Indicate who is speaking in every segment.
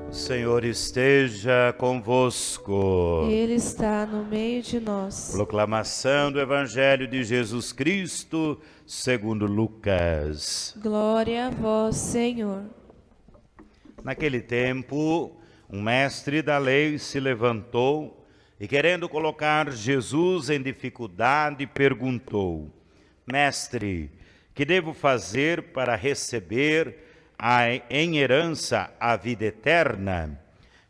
Speaker 1: O Senhor esteja convosco.
Speaker 2: Ele está no meio de nós.
Speaker 1: Proclamação do Evangelho de Jesus Cristo, segundo Lucas.
Speaker 2: Glória a vós, Senhor.
Speaker 1: Naquele tempo, um mestre da lei se levantou e, querendo colocar Jesus em dificuldade, perguntou: Mestre, que devo fazer para receber em herança a vida eterna?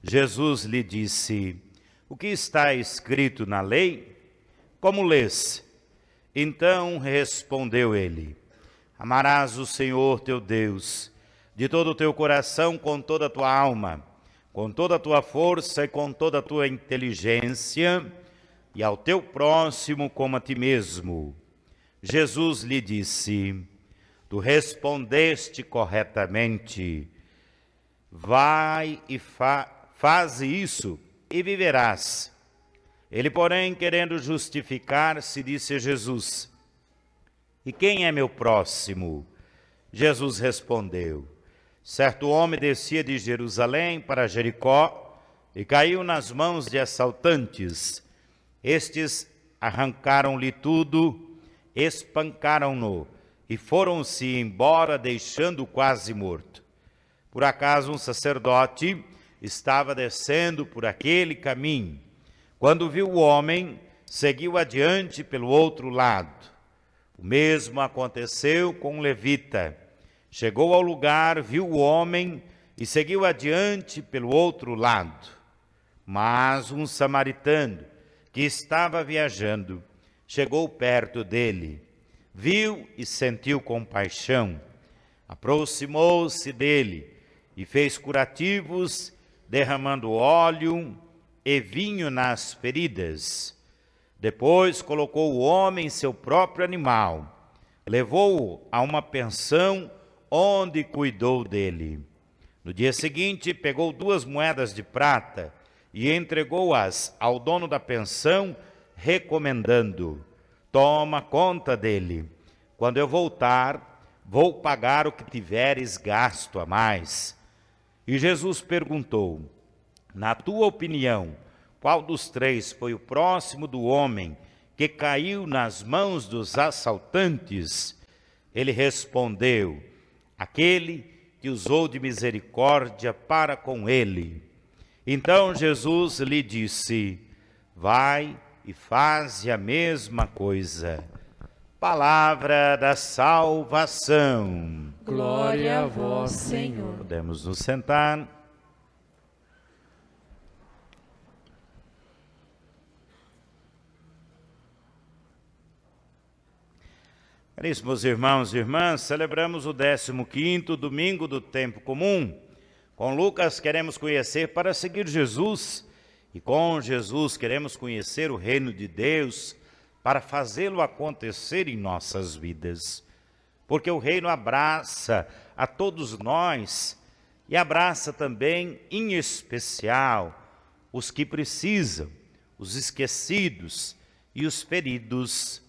Speaker 1: Jesus lhe disse: O que está escrito na lei? Como lês? Então respondeu ele: Amarás o Senhor teu Deus de todo o teu coração, com toda a tua alma, com toda a tua força e com toda a tua inteligência, e ao teu próximo como a ti mesmo. Jesus lhe disse: Tu respondeste corretamente. Vai e faze isso e viverás. Ele, porém, querendo justificar-se, disse a Jesus: E quem é meu próximo? Jesus respondeu: Certo homem descia de Jerusalém para Jericó e caiu nas mãos de assaltantes. Estes arrancaram-lhe tudo, espancaram-no e foram-se embora, deixando-o quase morto. Por acaso um sacerdote estava descendo por aquele caminho. Quando viu o homem, seguiu adiante pelo outro lado. O mesmo aconteceu com um levita. Chegou ao lugar, viu o homem e seguiu adiante pelo outro lado. Mas um samaritano, que estava viajando, chegou perto dele, viu e sentiu compaixão, aproximou-se dele e fez curativos, derramando óleo e vinho nas feridas. Depois colocou o homem em seu próprio animal, levou-o a uma pensão onde cuidou dele. No dia seguinte, pegou 2 moedas de prata e entregou-as ao dono da pensão, recomendando: Toma conta dele. Quando eu voltar, vou pagar o que tiveres gasto a mais. E Jesus perguntou: Na tua opinião, qual dos 3 foi o próximo do homem que caiu nas mãos dos assaltantes? Ele respondeu: Aquele que usou de misericórdia para com ele. Então Jesus lhe disse: Vai e faze a mesma coisa. Palavra da salvação.
Speaker 2: Glória a vós, Senhor.
Speaker 1: Podemos nos sentar. Caríssimos irmãos e irmãs, celebramos o 15º domingo do tempo comum. Com Lucas queremos conhecer para seguir Jesus, e com Jesus queremos conhecer o reino de Deus para fazê-lo acontecer em nossas vidas. Porque o reino abraça a todos nós e abraça também, em especial, os que precisam, os esquecidos e os feridos.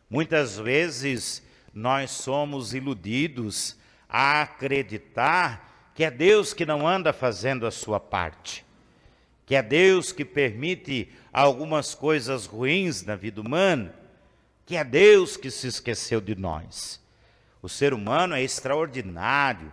Speaker 1: Muitas vezes nós somos iludidos a acreditar que é Deus que não anda fazendo a sua parte, que é Deus que permite algumas coisas ruins na vida humana, que é Deus que se esqueceu de nós. O ser humano é extraordinário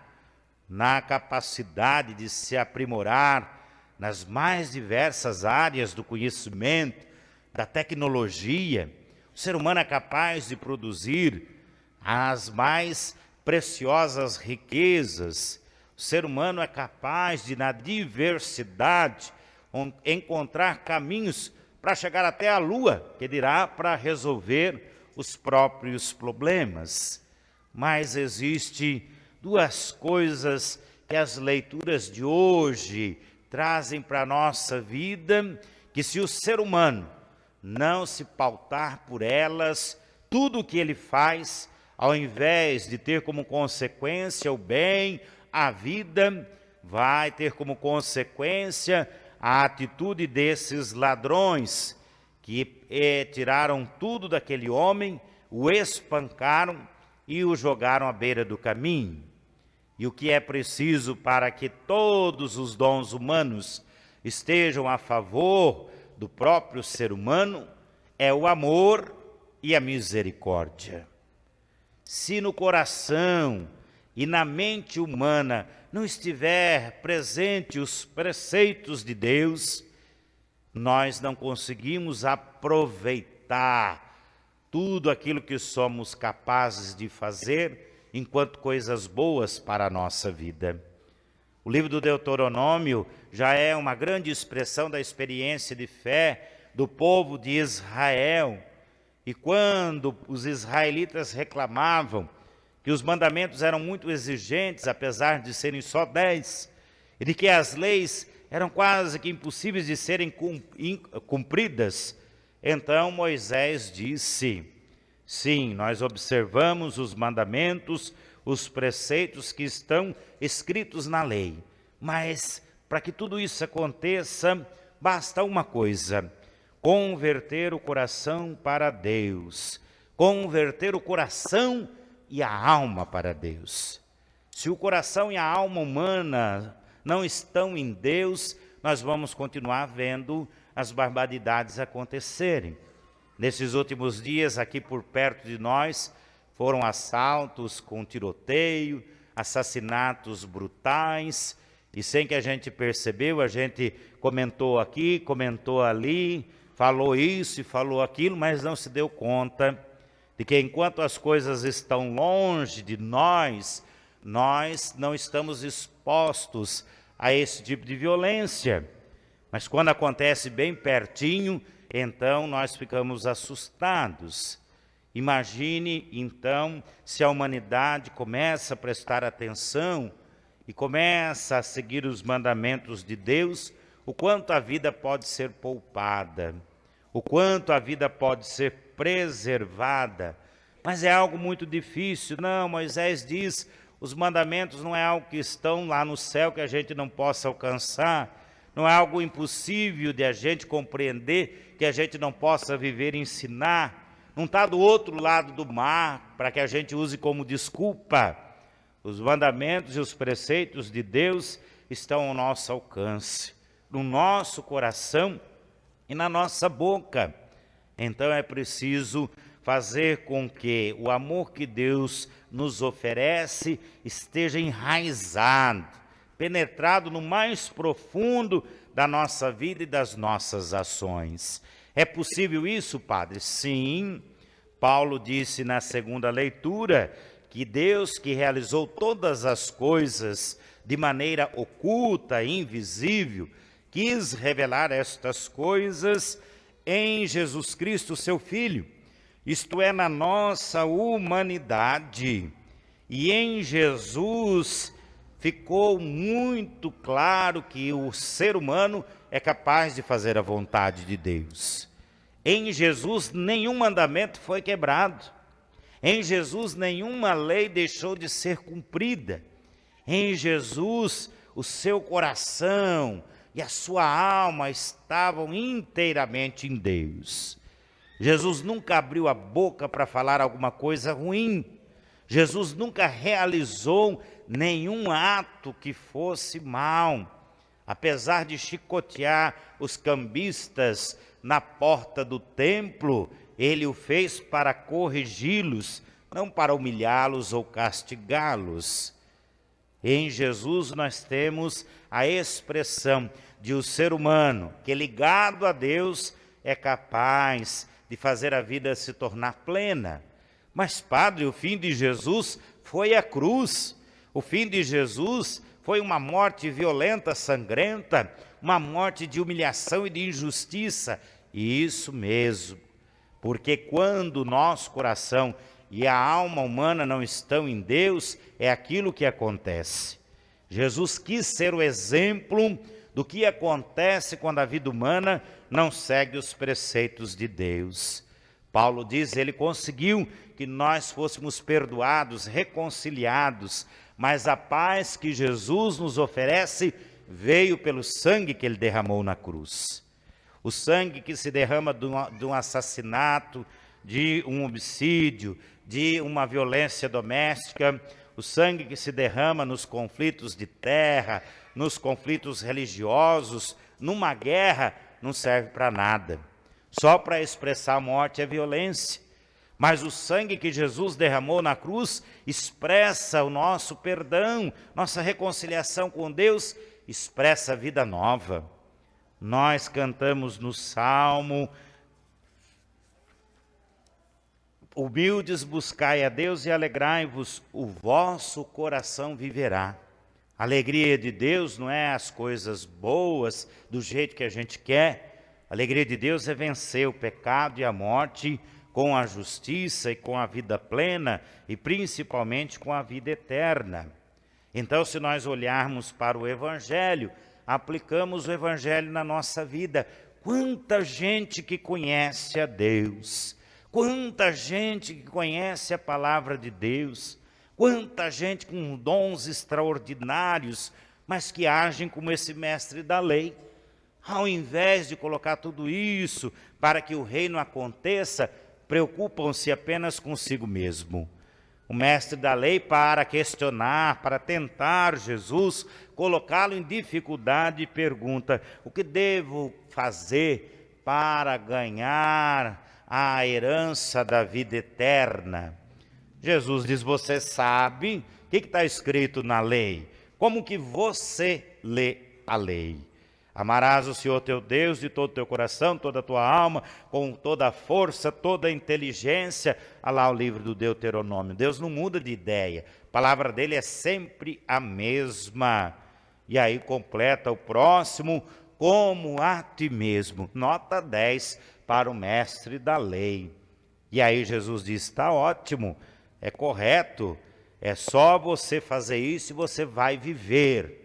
Speaker 1: na capacidade de se aprimorar nas mais diversas áreas do conhecimento, da tecnologia. O ser humano é capaz de produzir as mais preciosas riquezas. O ser humano é capaz de, na diversidade, encontrar caminhos para chegar até a Lua, que dirá para resolver os próprios problemas. Mas existe 2 coisas que as leituras de hoje trazem para a nossa vida, que se o ser humano não se pautar por elas, tudo o que ele faz, ao invés de ter como consequência o bem, a vida, vai ter como consequência a atitude desses ladrões que tiraram tudo daquele homem, o espancaram e o jogaram à beira do caminho. E o que é preciso para que todos os dons humanos estejam a favor do próprio ser humano é o amor e a misericórdia. Se no coração e na mente humana não estiver presente os preceitos de Deus, nós não conseguimos aproveitar tudo aquilo que somos capazes de fazer enquanto coisas boas para a nossa vida. O livro do Deuteronômio já é uma grande expressão da experiência de fé do povo de Israel. E quando os israelitas reclamavam que os mandamentos eram muito exigentes, apesar de serem só 10, e de que as leis eram quase que impossíveis de serem cumpridas, então Moisés disse: sim, nós observamos os mandamentos, os preceitos que estão escritos na lei, mas para que tudo isso aconteça, basta uma coisa: converter o coração para Deus, converter o coração e a alma para Deus. Se o coração e a alma humana não estão em Deus, nós vamos continuar vendo as barbaridades acontecerem. Nesses últimos dias, aqui por perto de nós, foram assaltos com tiroteio, assassinatos brutais, e sem que a gente percebeu, a gente comentou aqui, comentou ali, falou isso e falou aquilo, mas não se deu conta de que enquanto as coisas estão longe de nós, nós não estamos expostos a esse tipo de violência. Mas quando acontece bem pertinho, então nós ficamos assustados. Imagine, então, se a humanidade começa a prestar atenção e começa a seguir os mandamentos de Deus, o quanto a vida pode ser poupada, o quanto a vida pode ser preservada. Mas é algo muito difícil. Não, Moisés diz, os mandamentos não é algo que estão lá no céu que a gente não possa alcançar, não é algo impossível de a gente compreender, que a gente não possa viver e ensinar. Não está do outro lado do mar, para que a gente use como desculpa. Os mandamentos e os preceitos de Deus estão ao nosso alcance, no nosso coração e na nossa boca. Então é preciso fazer com que o amor que Deus nos oferece esteja enraizado, penetrado no mais profundo da nossa vida e das nossas ações. É possível isso, Padre? Sim. Paulo disse na segunda leitura que Deus, que realizou todas as coisas de maneira oculta e invisível, quis revelar estas coisas em Jesus Cristo, seu Filho, isto é, na nossa humanidade. E em Jesus ficou muito claro que o ser humano é capaz de fazer a vontade de Deus. Em Jesus nenhum mandamento foi quebrado. Em Jesus nenhuma lei deixou de ser cumprida. Em Jesus o seu coração e a sua alma estavam inteiramente em Deus. Jesus nunca abriu a boca para falar alguma coisa ruim. Jesus nunca realizou nenhum ato que fosse mau. Apesar de chicotear os cambistas na porta do templo, ele o fez para corrigi-los, não para humilhá-los ou castigá-los. Em Jesus nós temos a expressão de o ser humano que, ligado a Deus, é capaz de fazer a vida se tornar plena. Mas, Padre, o fim de Jesus foi a cruz. O fim de Jesus foi uma morte violenta, sangrenta, uma morte de humilhação e de injustiça. E isso mesmo, porque quando o nosso coração e a alma humana não estão em Deus, é aquilo que acontece. Jesus quis ser o exemplo do que acontece quando a vida humana não segue os preceitos de Deus. Paulo diz, ele conseguiu que nós fôssemos perdoados, reconciliados, mas a paz que Jesus nos oferece veio pelo sangue que ele derramou na cruz. O sangue que se derrama de um assassinato, de um homicídio, de uma violência doméstica, O sangue que se derrama nos conflitos de terra, nos conflitos religiosos, numa guerra, não serve para nada. Só para expressar a morte e a violência. Mas o sangue que Jesus derramou na cruz expressa o nosso perdão, nossa reconciliação com Deus, expressa a vida nova. Nós cantamos no Salmo: humildes buscai a Deus e alegrai-vos, o vosso coração viverá. A alegria de Deus não é as coisas boas do jeito que a gente quer. A alegria de Deus é vencer o pecado e a morte com a justiça e com a vida plena e principalmente com a vida eterna. Então, se nós olharmos para o Evangelho, aplicamos o Evangelho na nossa vida. Quanta gente que conhece a Deus, quanta gente que conhece a palavra de Deus, quanta gente com dons extraordinários, mas que agem como esse mestre da lei. Ao invés de colocar tudo isso para que o reino aconteça, preocupam-se apenas consigo mesmo. O mestre da lei, para questionar, para tentar Jesus, colocá-lo em dificuldade, pergunta: o que devo fazer para ganhar a herança da vida eterna? Jesus diz: você sabe o que está escrito na lei? Como que você lê a lei? Amarás o Senhor teu Deus de todo o teu coração, toda a tua alma, com toda a força, toda a inteligência. Olha lá o livro do Deuteronômio. Deus não muda de ideia. A palavra dele é sempre a mesma. E aí completa o próximo: como a ti mesmo. Nota 10 para o mestre da lei. E aí Jesus diz: está ótimo, é correto, é só você fazer isso e você vai viver.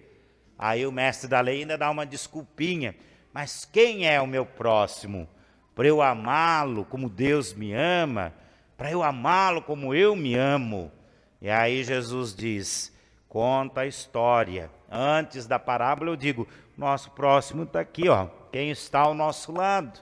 Speaker 1: Aí o mestre da lei ainda dá uma desculpinha: mas quem é o meu próximo? Para eu amá-lo como Deus me ama, para eu amá-lo como eu me amo. E aí Jesus diz: conta a história. Antes da parábola eu digo: nosso próximo está aqui, ó. Quem está ao nosso lado?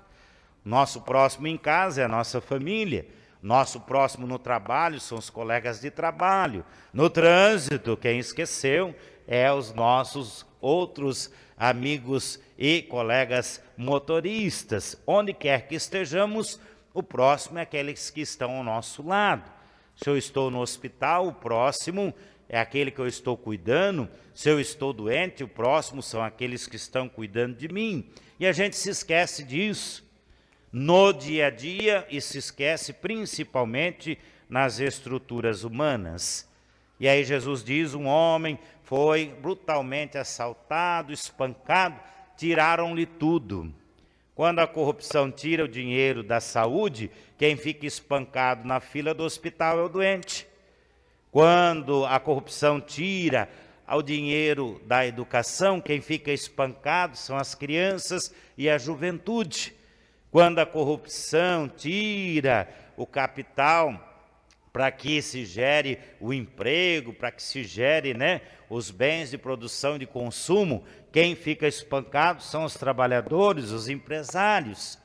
Speaker 1: Nosso próximo em casa é a nossa família. Nosso próximo no trabalho são os colegas de trabalho. No trânsito, quem esqueceu, é os nossos outros amigos e colegas motoristas. Onde quer que estejamos, o próximo é aqueles que estão ao nosso lado. Se eu estou no hospital, o próximo é aquele que eu estou cuidando. Se eu estou doente, o próximo são aqueles que estão cuidando de mim. E a gente se esquece disso no dia a dia e se esquece principalmente nas estruturas humanas. E aí Jesus diz: um homem foi brutalmente assaltado, espancado, tiraram-lhe tudo. Quando a corrupção tira o dinheiro da saúde, quem fica espancado na fila do hospital é o doente. Quando a corrupção tira o dinheiro da educação, quem fica espancado são as crianças e a juventude. Quando a corrupção tira o capital para que se gere o emprego, para que se gere, os bens de produção e de consumo, quem fica espancado são os trabalhadores, os empresários.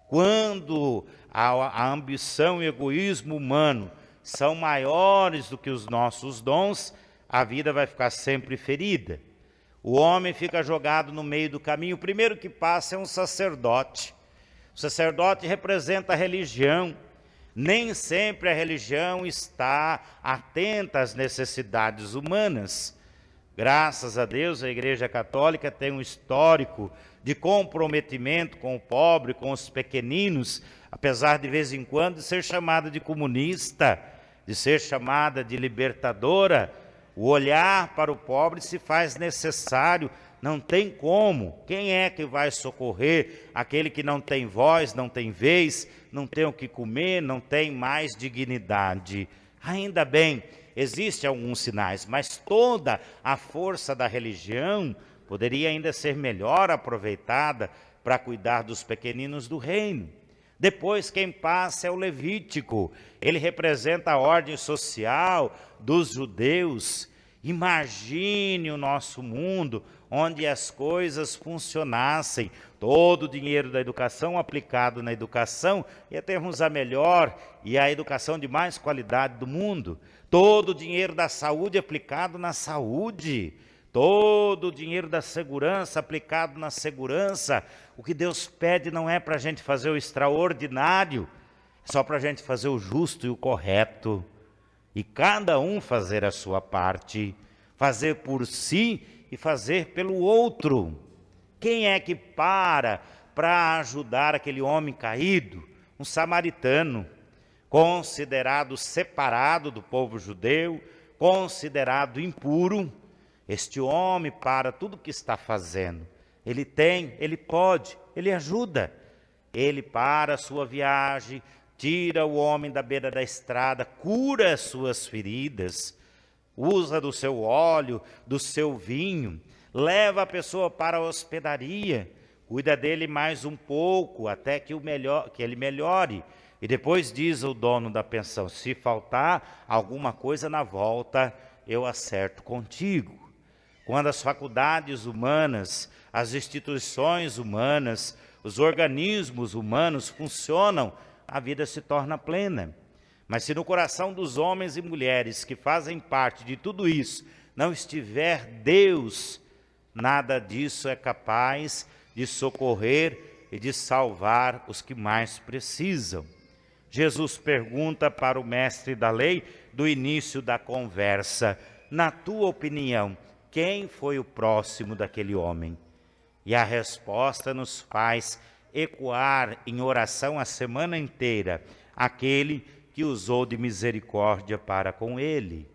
Speaker 1: Quando a ambição e o egoísmo humano são maiores do que os nossos dons, a vida vai ficar sempre ferida. O homem fica jogado no meio do caminho. O primeiro que passa é um sacerdote. O sacerdote representa a religião. Nem sempre a religião está atenta às necessidades humanas. Graças a Deus, a Igreja Católica tem um histórico de comprometimento com o pobre, com os pequeninos, apesar de vez em quando ser chamada de comunista, de ser chamada de libertadora. O olhar para o pobre se faz necessário. Não tem como. Quem é que vai socorrer aquele que não tem voz, não tem vez, não tem o que comer, não tem mais dignidade? Ainda bem, existem alguns sinais, mas toda a força da religião poderia ainda ser melhor aproveitada para cuidar dos pequeninos do reino. Depois, quem passa é o Levítico. Ele representa a ordem social dos judeus. Imagine o nosso mundo onde as coisas funcionassem, todo o dinheiro da educação aplicado na educação, ia termos a melhor e a educação de mais qualidade do mundo. Todo o dinheiro da saúde aplicado na saúde, todo o dinheiro da segurança aplicado na segurança. O que Deus pede não é para a gente fazer o extraordinário, é só para a gente fazer o justo e o correto. E cada um fazer a sua parte, fazer por si e fazer pelo outro. Quem é que para ajudar aquele homem caído? Um samaritano, considerado separado do povo judeu, considerado impuro. Este homem para tudo que está fazendo. Ele tem, ele pode, ele ajuda. Ele para a sua viagem, tira o homem da beira da estrada, cura as suas feridas, usa do seu óleo, do seu vinho, leva a pessoa para a hospedaria, cuida dele mais um pouco, até que ele melhore. E depois diz o dono da pensão, se faltar alguma coisa na volta, eu acerto contigo. Quando as faculdades humanas, as instituições humanas, os organismos humanos funcionam, a vida se torna plena. Mas se no coração dos homens e mulheres que fazem parte de tudo isso não estiver Deus, nada disso é capaz de socorrer e de salvar os que mais precisam. Jesus pergunta para o mestre da lei do início da conversa, na tua opinião, quem foi o próximo daquele homem? E a resposta nos faz ecoar em oração a semana inteira, aquele que usou de misericórdia para com ele.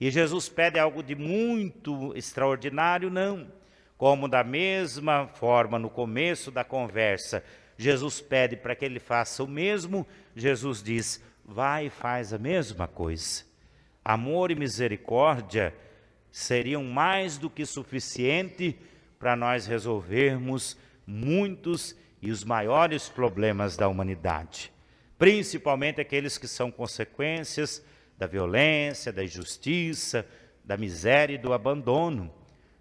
Speaker 1: E Jesus pede algo de muito extraordinário? Não. Como da mesma forma no começo da conversa, Jesus pede para que ele faça o mesmo, Jesus diz, vai e faz a mesma coisa. Amor e misericórdia seriam mais do que suficiente para nós resolvermos muitos e os maiores problemas da humanidade, principalmente aqueles que são consequências da violência, da injustiça, da miséria e do abandono.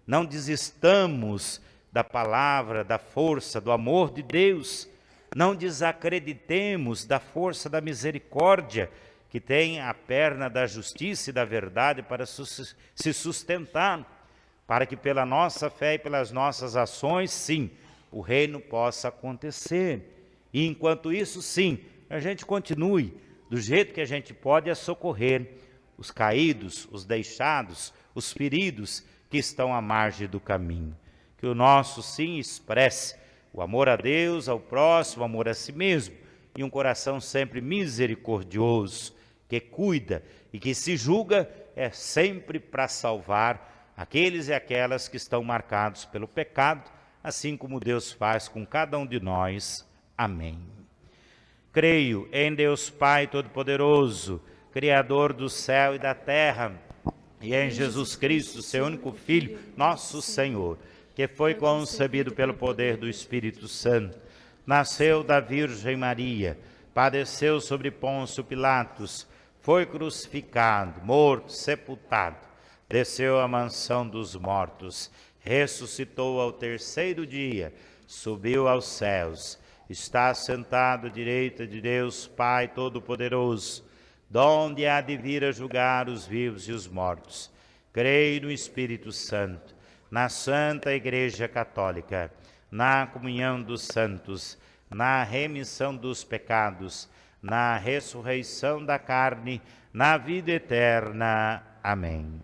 Speaker 1: Não desistamos da palavra, da força, do amor de Deus. Não desacreditemos da força da misericórdia, que tem a perna da justiça e da verdade para se sustentar, para que pela nossa fé e pelas nossas ações, sim, o reino possa acontecer. E enquanto isso, sim, a gente continue do jeito que a gente pode a socorrer os caídos, os deixados, os feridos que estão à margem do caminho. Que o nosso sim expresse o amor a Deus, ao próximo, o amor a si mesmo, e um coração sempre misericordioso, que cuida e que se julga é sempre para salvar aqueles e aquelas que estão marcados pelo pecado, assim como Deus faz com cada um de nós. Amém. Creio em Deus Pai Todo-Poderoso, Criador do céu e da terra, e em Jesus Cristo, seu único Filho, nosso Senhor, que foi concebido pelo poder do Espírito Santo, nasceu da Virgem Maria, padeceu sobre Pôncio Pilatos, foi crucificado, morto, sepultado, desceu à mansão dos mortos, ressuscitou ao terceiro dia, subiu aos céus, está sentado à direita de Deus Pai Todo-Poderoso, donde há de vir a julgar os vivos e os mortos. Creio no Espírito Santo, na Santa Igreja Católica, na comunhão dos santos, na remissão dos pecados, na ressurreição da carne, na vida eterna. Amém.